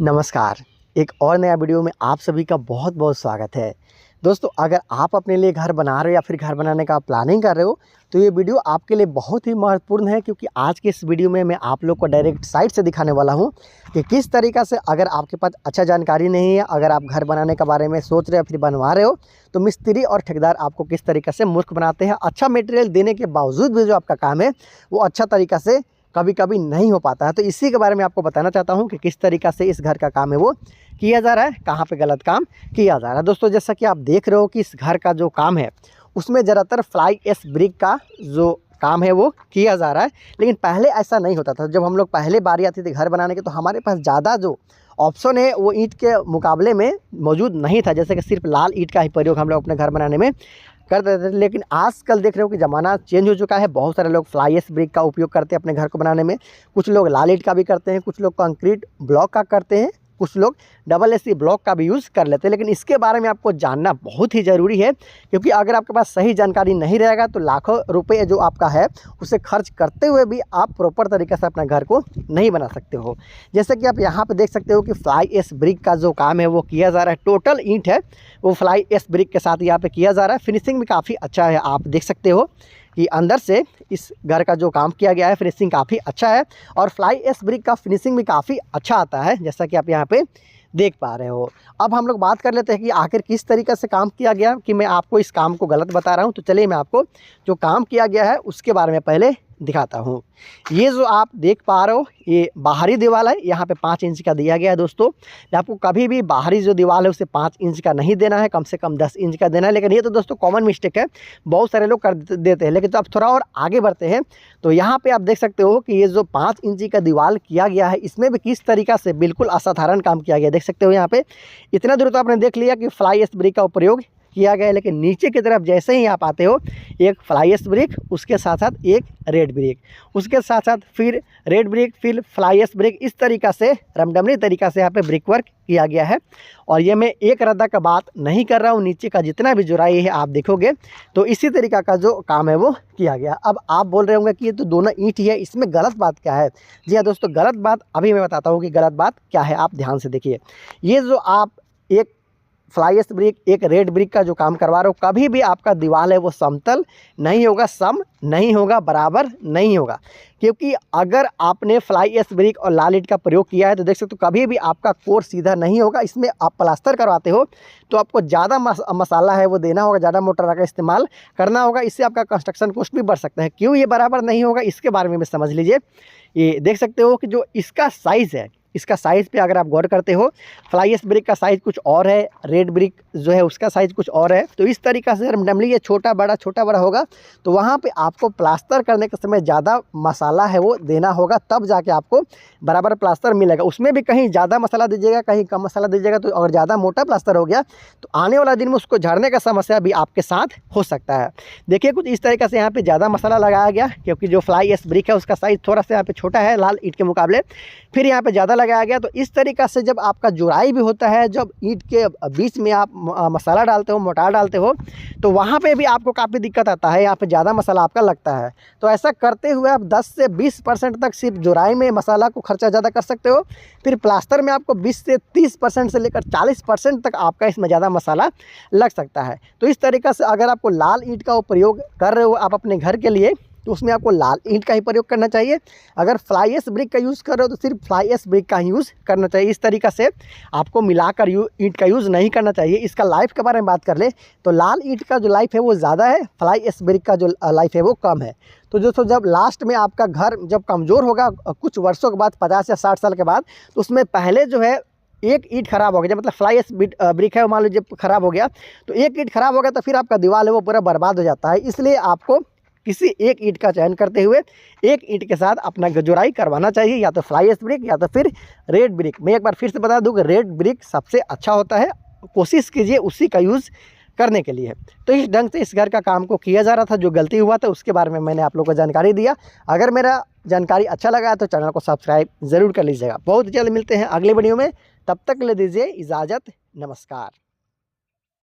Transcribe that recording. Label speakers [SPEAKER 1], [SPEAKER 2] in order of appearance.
[SPEAKER 1] नमस्कार। एक और नया वीडियो में आप सभी का बहुत बहुत स्वागत है। दोस्तों, अगर आप अपने लिए घर बना रहे हो या फिर घर बनाने का प्लानिंग कर रहे हो तो ये वीडियो आपके लिए बहुत ही महत्वपूर्ण है, क्योंकि आज के इस वीडियो में मैं आप लोग को डायरेक्ट साइट से दिखाने वाला हूँ कि किस तरीक़ा से, अगर आपके पास अच्छा जानकारी नहीं है, अगर आप घर बनाने के बारे में सोच रहे हो फिर बनवा रहे हो, तो मिस्त्री और ठेकेदार आपको किस तरीक़े से मूर्ख बनाते हैं। अच्छा मटेरियल देने के बावजूद भी जो आपका काम है वो अच्छा तरीक़ा से कभी कभी नहीं हो पाता है। तो इसी के बारे में आपको बताना चाहता हूं कि किस तरीक़ा से इस घर का काम है वो किया जा रहा है, कहां पे गलत काम किया जा रहा है। दोस्तों, जैसा कि आप देख रहे हो कि इस घर का जो काम है उसमें ज़्यादातर फ्लाई एश ब्रिक का जो काम है वो किया जा रहा है, लेकिन पहले ऐसा नहीं होता था। जब हम लोग पहले बारी आती थी घर बनाने की तो हमारे पास ज़्यादा जो ऑप्शन है वो ईंट के मुकाबले में मौजूद नहीं था। जैसे कि सिर्फ लाल ईंट का ही प्रयोग हम लोग अपने घर बनाने में कर देते थे, लेकिन आजकल देख रहे हो कि ज़माना चेंज हो चुका है। बहुत सारे लोग फ्लाई एश ब्रिक का उपयोग करते हैं अपने घर को बनाने में। कुछ लोग लाल ईंट का भी करते हैं, कुछ लोग कंक्रीट ब्लॉक का करते हैं, कुछ लोग डबल एसी ब्लॉक का भी यूज़ कर लेते हैं। लेकिन इसके बारे में आपको जानना बहुत ही ज़रूरी है, क्योंकि अगर आपके पास सही जानकारी नहीं रहेगा तो लाखों रुपए जो आपका है उसे खर्च करते हुए भी आप प्रॉपर तरीके से अपना घर को नहीं बना सकते हो। जैसे कि आप यहाँ पे देख सकते हो कि फ्लाई एश ब्रिक का जो काम है वो किया जा रहा है। टोटल ईंट है वो फ्लाई एश ब्रिक के साथ यहाँ पे किया जा रहा है। फिनिशिंग भी काफ़ी अच्छा है। आप देख सकते हो कि अंदर से इस घर का जो काम किया गया है फिनिशिंग काफ़ी अच्छा है, और फ्लाई एश ब्रिक का फिनिशिंग भी काफ़ी अच्छा आता है, जैसा कि आप यहाँ पे देख पा रहे हो। अब हम लोग बात कर लेते हैं कि आखिर किस तरीके से काम किया गया, कि मैं आपको इस काम को गलत बता रहा हूँ। तो चलिए मैं आपको जो काम किया गया है उसके बारे में पहले दिखाता हूँ। ये जो आप देख पा रहे हो ये बाहरी दीवार है, यहाँ पे 5 इंच का दिया गया है। दोस्तों, आपको कभी भी बाहरी जो दीवार है उसे 5 इंच का नहीं देना है, कम से कम 10 इंच का देना है। लेकिन ये तो दोस्तों कॉमन मिस्टेक है, बहुत सारे लोग कर देते हैं। लेकिन तो अब थोड़ा और आगे बढ़ते हैं तो यहाँ पे आप देख सकते हो कि ये जो 5 इंची का दीवार किया गया है इसमें भी किस तरीक़ा से बिल्कुल असाधारण काम किया गया। देख सकते हो यहाँ पे इतना दूर तो आपने देख लिया कि फ्लाई एश ब्रिक का प्रयोग किया गया है, लेकिन नीचे की तरफ जैसे ही आप आते हो एक फ्लाई एश ब्रिक, उसके साथ साथ एक रेड ब्रिक, उसके साथ साथ फिर रेड ब्रिक, फिर फ्लाई एश ब्रिक, इस तरीक़ा से रमडमनी तरीक़ा से यहाँ पे ब्रिक वर्क किया गया है। और ये मैं एक रद्दा का बात नहीं कर रहा हूँ, नीचे का जितना भी जुराई है आप देखोगे तो इसी तरीक़ा का जो काम है वो किया गया। अब आप बोल रहे होंगे कि ये तो दोनों ईंट ही है, इसमें गलत बात क्या है। जी हाँ दोस्तों, गलत बात अभी मैं बताता हूँ कि गलत बात क्या है। आप ध्यान से देखिए, ये जो आप एक फ्लाई एश ब्रिक एक रेड ब्रिक का जो काम करवा रहे हो, कभी भी आपका दीवार है वो समतल नहीं होगा, सम नहीं होगा, बराबर नहीं होगा। क्योंकि अगर आपने फ्लाई एश ब्रिक और लाल ईंट का प्रयोग किया है तो देख सकते हो कभी भी आपका कोर सीधा नहीं होगा। इसमें आप प्लास्टर करवाते हो तो आपको ज़्यादा मसाला है वो देना होगा, ज़्यादा मोटर का इस्तेमाल करना होगा। इससे आपका कंस्ट्रक्शन कॉस्ट भी बढ़ सकता है। क्यों ये बराबर नहीं होगा इसके बारे में समझ लीजिए। ये देख सकते हो कि जो इसका साइज़ है, इसका साइज़ पे अगर आप गौर करते हो, फ्लाई एश ब्रिक का साइज़ कुछ और है, रेड ब्रिक जो है उसका साइज़ कुछ और है। तो इस तरीक़ा से रैंडमली ये छोटा बड़ा होगा, तो वहाँ पे आपको प्लास्टर करने के समय ज़्यादा मसाला है वो देना होगा, तब जाके आपको बराबर प्लास्टर मिलेगा। उसमें भी कहीं ज़्यादा मसाला दीजिएगा, कहीं कम मसाला दीजिएगा, तो अगर ज़्यादा मोटा प्लास्टर हो गया तो आने वाला दिन में उसको झड़ने का समस्या भी आपके साथ हो सकता है। देखिए, कुछ इस तरीक़े से यहाँ पर ज़्यादा मसाला लगाया गया, क्योंकि जो फ्लाई एश ब्रिक है उसका साइज़ थोड़ा सा यहाँ पर छोटा है लाल ईंट के मुकाबले, फिर यहाँ पर ज़्यादा लगाया गया। तो इस तरीक़ा से जब आपका जुराई भी होता है, जब ईंट के बीच में आप मसाला डालते हो, मोटार डालते हो, तो वहाँ पे भी आपको काफ़ी दिक्कत आता है। यहाँ पे ज़्यादा मसाला आपका लगता है। तो ऐसा करते हुए आप 10 से 20% तक सिर्फ जुराई में मसाला को खर्चा ज़्यादा कर सकते हो। फिर प्लास्टर में आपको 20 से 30% से लेकर 40% तक आपका इसमें ज़्यादा मसाला लग सकता है। तो इस तरीक़े से अगर आपको लाल ईंट का प्रयोग कर रहे हो आप अपने घर के लिए, तो उसमें आपको लाल ईंट का ही प्रयोग करना चाहिए। अगर फ्लाई एश ब्रिक का यूज़ कर रहे हो तो सिर्फ फ्लाई एश ब्रिक का ही यूज़ करना चाहिए। इस तरीक़ा से आपको मिलाकर ईंट का यूज़ नहीं करना चाहिए। इसका लाइफ के बारे में बात कर ले तो लाल ईंट का जो लाइफ है वो ज़्यादा है, फ्लाई एश ब्रिक का जो लाइफ है वो कम है। तो दोस्तों, जब लास्ट में आपका घर जब कमज़ोर होगा कुछ वर्षों के बाद, 50 या 60 साल के बाद, तो उसमें पहले जो है एक ईंट खराब हो गया, मतलब फ्लाई एश ब्रिक है मान लीजिए खराब हो गया, तो एक ईंट खराब हो गया तो फिर आपका दीवार है वो पूरा बर्बाद हो जाता है। इसलिए आपको किसी एक ईंट का चयन करते हुए एक ईंट के साथ अपना जुराई करवाना चाहिए, या तो फ्लाई एश ब्रिक या तो फिर रेड ब्रिक। मैं एक बार फिर से बता दूं कि रेड ब्रिक सबसे अच्छा होता है, कोशिश कीजिए उसी का यूज़ करने के लिए। तो इस ढंग से इस घर का काम को किया जा रहा था। जो गलती हुआ था उसके बारे में मैंने आप लोगों को जानकारी दिया। अगर मेरा जानकारी अच्छा लगा तो चैनल को सब्सक्राइब ज़रूर कर लीजिएगा। बहुत जल्द मिलते हैं अगले वीडियो में, तब तक ले दीजिए इजाज़त। नमस्कार।